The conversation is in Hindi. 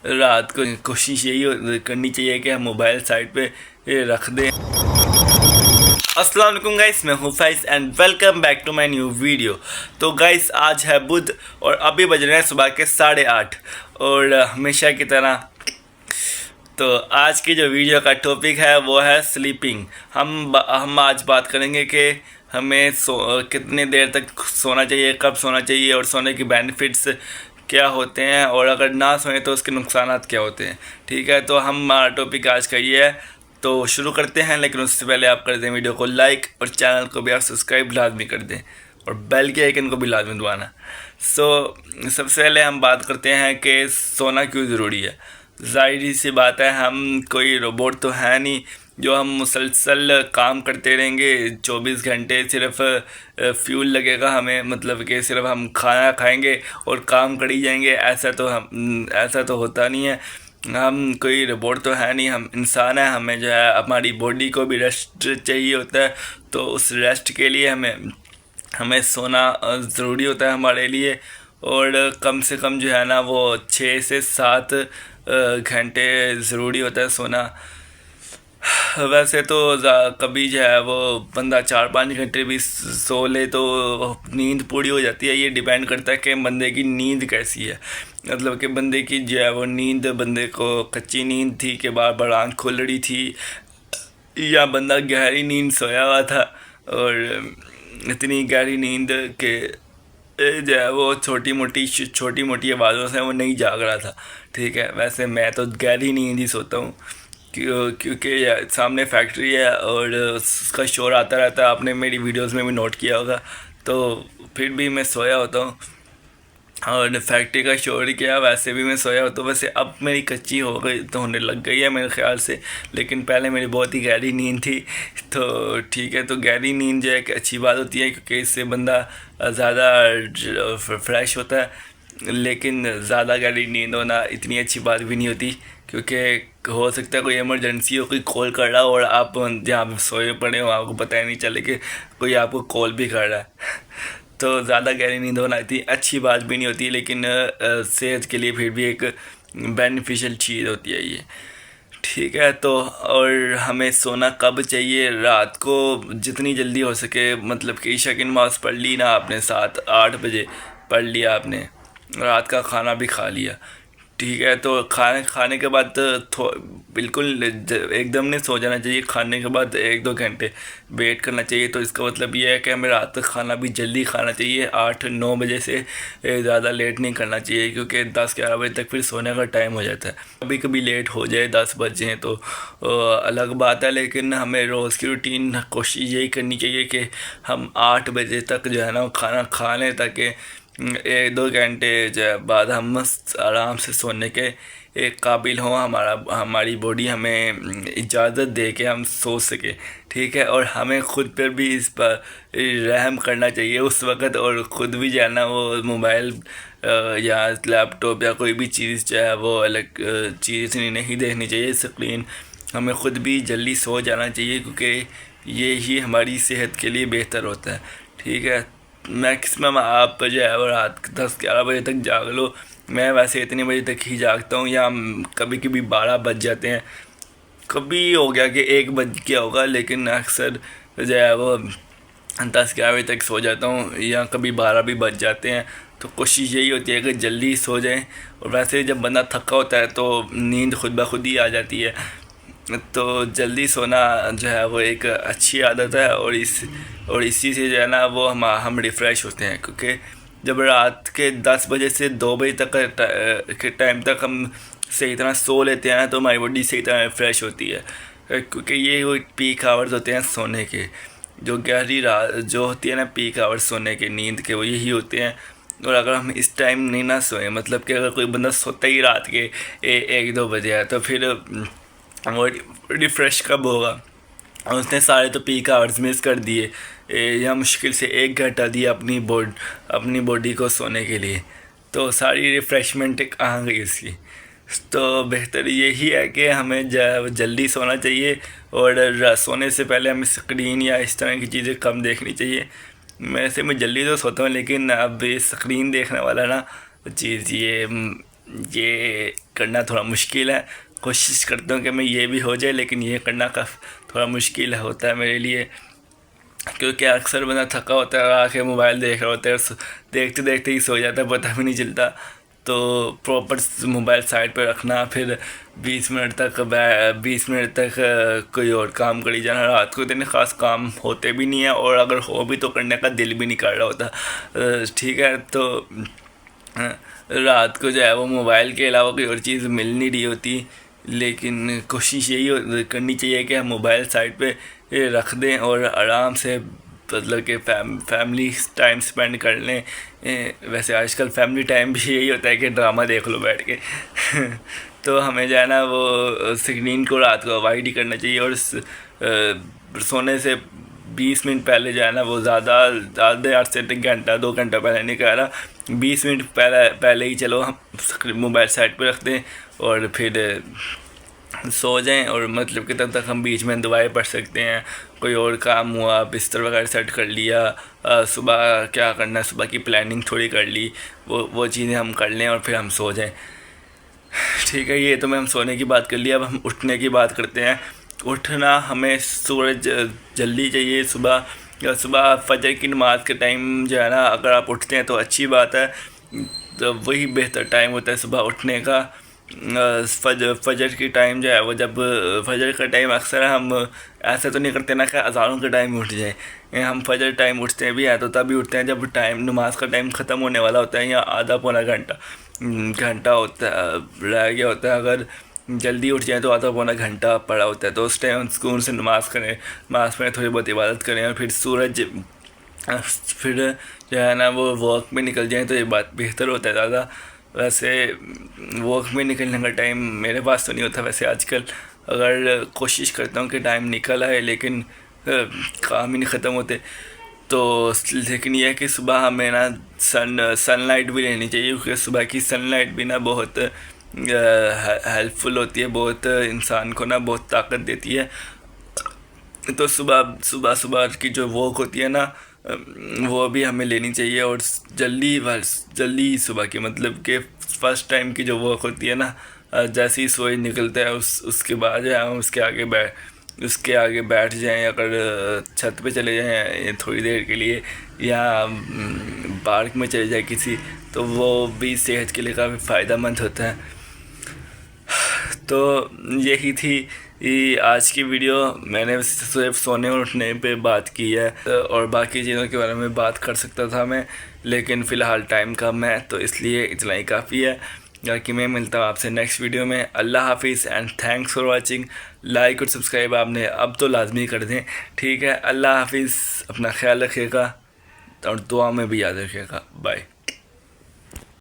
रात को कोशिश यही करनी चाहिए कि हम मोबाइल साइड पे रख दें। अस्सलाम वालेकुम गाइस, मैं हूँ Faiz and welcome back to my new video. तो गाइस आज है बुध और अभी बज रहे हैं सुबह के 8:30 और हमेशा की तरह तो आज की जो वीडियो का टॉपिक है वो है स्लीपिंग। हम आज बात करेंगे कि हमें कितनी देर तक सोना चाहिए, कब सोना चाहिए और सोने की बेनिफिट्स क्या होते हैं और अगर ना सोएं तो उसके नुकसान क्या होते हैं। ठीक है, तो हमारा टॉपिक आज का ये है, तो शुरू करते हैं। लेकिन उससे पहले आप कर दें वीडियो को लाइक और चैनल को भी आप सब्सक्राइब लाजमी कर दें और बेल के आइकन को भी लाजमी दबाना। सबसे पहले हम बात करते हैं कि सोना क्यों ज़रूरी है। ज़ाहिर सी बात है, हम कोई रोबोट तो है नहीं जो हम मुसलसल काम करते रहेंगे 24 घंटे। सिर्फ फ्यूल लगेगा हमें, मतलब कि सिर्फ हम खाना खाएंगे और काम कर ही जाएंगे, ऐसा तो होता नहीं है। हम कोई रोबोट तो है नहीं, हम इंसान हैं। हमें जो है हमारी बॉडी को भी रेस्ट चाहिए होता है, तो उस रेस्ट के लिए हमें सोना ज़रूरी होता है हमारे लिए। और कम से कम जो है ना वो 6 से 7 घंटे ज़रूरी होता है सोना। वैसे तो कभी जो है वो बंदा 4-5 घंटे भी सो ले तो नींद पूरी हो जाती है। ये डिपेंड करता है कि बंदे की नींद कैसी है, मतलब कि बंदे की जो है वो नींद, बंदे को कच्ची नींद थी कि बार बार आँख खुल रही थी, या बंदा गहरी नींद सोया हुआ था और इतनी गहरी नींद के जो है वो छोटी मोटी आवाज़ों से वो नहीं जाग रहा था। ठीक है, वैसे मैं तो गहरी नींद ही सोता हूँ क्योंकि सामने फैक्ट्री है और उसका शोर आता रहता है। आपने मेरी वीडियोस में भी नोट किया होगा, तो फिर भी मैं सोया होता हूँ और फैक्ट्री का शोर ही क्या, वैसे भी मैं सोया होता हूँ। वैसे अब मेरी कच्ची हो गई तो होने लग गई है मेरे ख्याल से, लेकिन पहले मेरी बहुत ही गहरी नींद थी। तो ठीक है, तो गहरी नींद जो है कि अच्छी बात होती है क्योंकि इससे बंदा ज़्यादा फ्रेश होता है। लेकिन ज़्यादा गहरी नींद होना इतनी अच्छी बात भी नहीं होती, क्योंकि हो सकता है कोई इमरजेंसी हो, कोई कॉल कर रहा हो और आप जहाँ सोए पड़े हो आपको पता ही नहीं चले कि कोई आपको कॉल भी कर रहा है। तो ज़्यादा गहरी नींद होना इतनी अच्छी बात भी नहीं होती, लेकिन सेहत के लिए फिर भी एक बेनिफिशियल चीज़ होती है ये। ठीक है, तो और हमें सोना कब चाहिए? रात को जितनी जल्दी हो सके, मतलब कि ईशा की नमाज़ पढ़ ली ना आपने, 7-8 बजे पढ़ लिया आपने, रात का खाना भी खा लिया। ठीक है, तो खाने के बाद बिल्कुल एकदम नहीं सो जाना चाहिए। खाने के बाद 1-2 घंटे वेट करना चाहिए। तो इसका मतलब ये है कि हमें रात का खाना भी जल्दी खाना चाहिए, 8-9 बजे से ज़्यादा लेट नहीं करना चाहिए, क्योंकि 10-11 बजे तक फिर सोने का टाइम हो जाता है। कभी कभी लेट हो जाए, 10 बज जाए तो अलग बात है, लेकिन हमें रोज़ की रूटीन कोशिश यही करनी चाहिए कि हम 8 बजे तक जो है ना खाना खा लें, ताकि 1-2 घंटे बाद हम मस्त आराम से सोने के एक काबिल हों। हमारी बॉडी हमें इजाज़त दे के हम सो सके। ठीक है, और हमें ख़ुद पर भी इस पर रहम करना चाहिए उस वक़्त, और ख़ुद भी जो है ना वो मोबाइल या लैपटॉप या कोई भी चीज़ जो है वो अलग चीज़ नहीं देखनी चाहिए, स्क्रीन। हमें ख़ुद भी जल्दी सो जाना चाहिए, क्योंकि ये ही हमारी सेहत के लिए बेहतर होता है। ठीक है, मैक्सिमम आप जो है वो रात 10-11 बजे तक जाग लो। मैं वैसे इतने बजे तक ही जागता हूँ, या कभी कभी 12 बज जाते हैं। कभी हो गया कि 1 बज गया होगा, लेकिन अक्सर जो है वो 10-11 बजे तक सो जाता हूँ, या कभी 12 भी बज जाते हैं। तो कोशिश यही होती है कि जल्दी सो जाएं। और वैसे जब बंदा थका होता है तो नींद खुद ब खुद ही आ जाती है। तो जल्दी सोना जो है वो एक अच्छी आदत है, और इसी से जो है ना वो हम रिफ़्रेश होते हैं। क्योंकि जब रात के 10 बजे से 2 बजे तक के टाइम तक हम सही तरह सो लेते हैं ना, तो हमारी बॉडी सही तरह रिफ़्रेश होती है, क्योंकि ये वो पीक आवर्स होते हैं सोने के। जो गहरी रात जो होती है ना, पीक आवर्स सोने के, नींद के, वो यही होते हैं। और अगर हम इस टाइम नहीं ना सोएं, मतलब कि अगर कोई बंदा सोता ही रात के 1-2 बजे है, तो फिर वो रिफ़्रेश कब होगा? और उसने सारे तो पीक आवर्स मिस कर दिए, या मुश्किल से 1 घंटा दिया अपनी बॉडी को सोने के लिए, तो सारी रिफ़्रेशमेंट कहाँ गई उसकी? तो बेहतर यही है कि हमें जल्दी सोना चाहिए, और सोने से पहले हमें स्क्रीन या इस तरह की चीज़ें कम देखनी चाहिए। मैं जल्दी तो सोता हूँ, लेकिन अब स्क्रीन देखने वाला ना चीज़, ये ये करना थोड़ा मुश्किल है। कोशिश करता हूँ कि मैं ये भी हो जाए, लेकिन ये करना का थोड़ा मुश्किल होता है मेरे लिए, क्योंकि अक्सर बंदा थका होता है, आके मोबाइल देख रहा होता है, देखते देखते ही सो जाता है, पता भी नहीं चलता। तो प्रॉपर मोबाइल साइड पे रखना, फिर 20 मिनट तक कोई और काम करी जाना। रात को इतने ख़ास काम होते भी नहीं है, और अगर हो भी तो करने का दिल भी नहीं कर रहा होता। ठीक है, तो रात को जो है वो मोबाइल के अलावा कोई और चीज़ मिल नहीं रही होती, लेकिन कोशिश यही करनी चाहिए कि हम मोबाइल साइड पे रख दें और आराम से मतलब कि फैमिली टाइम स्पेंड कर लें। वैसे आजकल फैमिली टाइम भी यही होता है कि ड्रामा देख लो बैठ के तो हमें जो है ना वो स्क्रीन को रात को अवॉइड ही करना चाहिए, और सोने से 20 मिनट पहले जो है ना वो ज़्यादा से घंटा 2 घंटा पहले नहीं कह रहा, 20 मिनट पहले ही चलो हम मोबाइल साइड पे रख दें और फिर सो जाएं। और मतलब कि तब तक हम बीच में दुआएं पढ़ सकते हैं, कोई और काम हुआ, बिस्तर वगैरह सेट कर लिया, सुबह क्या करना है सुबह की प्लानिंग थोड़ी कर ली, वो चीज़ें हम कर लें और फिर हम सो जाएं। ठीक है, ये तो मैं हम सोने की बात कर लिया। अब हम उठने की बात करते हैं। उठना हमें सूरज जल्दी चाहिए सुबह फजर की नमाज के टाइम जो है ना, अगर आप उठते हैं तो अच्छी बात है, तो वही बेहतर टाइम होता है सुबह उठने का। फजर की टाइम जो है वो, जब फजर का टाइम अक्सर हम ऐसा तो नहीं करते ना कि अज़ानों के टाइम उठ जाए, हम फजर टाइम उठते भी हैं तो तभी उठते हैं जब टाइम नमाज का टाइम ख़त्म होने वाला होता है, या आधा पौना घंटा होता है रह गया होता है। अगर जल्दी उठ जाए तो आधा पौना घंटा पड़ा होता है, तो उस टाइम सुकून से नमाज़ पढ़ें, थोड़ी बहुत इबादत करें, और फिर फिर जो है ना वो वॉक में निकल जाए तो ये बात बेहतर होता है ज़्यादा। वैसे वॉक में निकलने का टाइम मेरे पास तो नहीं होता वैसे आजकल, अगर कोशिश करता हूँ कि टाइम निकल आए, लेकिन काम ही नहीं ख़त्म होते। तो लेकिन यह है कि सुबह हमें ना सनलाइट भी लेनी चाहिए, क्योंकि सुबह की सनलाइट भी ना बहुत हेल्पफुल होती है, बहुत इंसान को ना बहुत ताकत देती है। तो सुबह की जो वॉक होती है ना, वो भी हमें लेनी चाहिए, और जल्दी सुबह की मतलब कि फ़र्स्ट टाइम की जो वॉक होती है ना, जैसे ही सूरज निकलता है उसके बाद जो है हम उसके आगे बैठ जाएं, अगर छत पे चले जाएं थोड़ी देर के लिए, या पार्क में चले जाए किसी, तो वो भी सेहत के लिए काफ़ी फ़ायदेमंद होता है। तो यही थी आज की वीडियो। मैंने सिर्फ सोने और उठने पे बात की है, और बाकी चीज़ों के बारे में बात कर सकता था मैं, लेकिन फ़िलहाल टाइम कम है, तो इसलिए इतना ही काफ़ी है। बाकी मैं मिलता हूँ आपसे नेक्स्ट वीडियो में। अल्लाह हाफिज़ and thanks for watching. Like और सब्सक्राइब आपने अब तो लाजमी कर दें। ठीक है, अल्लाह हाफिज़, अपना ख्याल रखिएगा और दुआ में भी याद रखिएगा। बाय।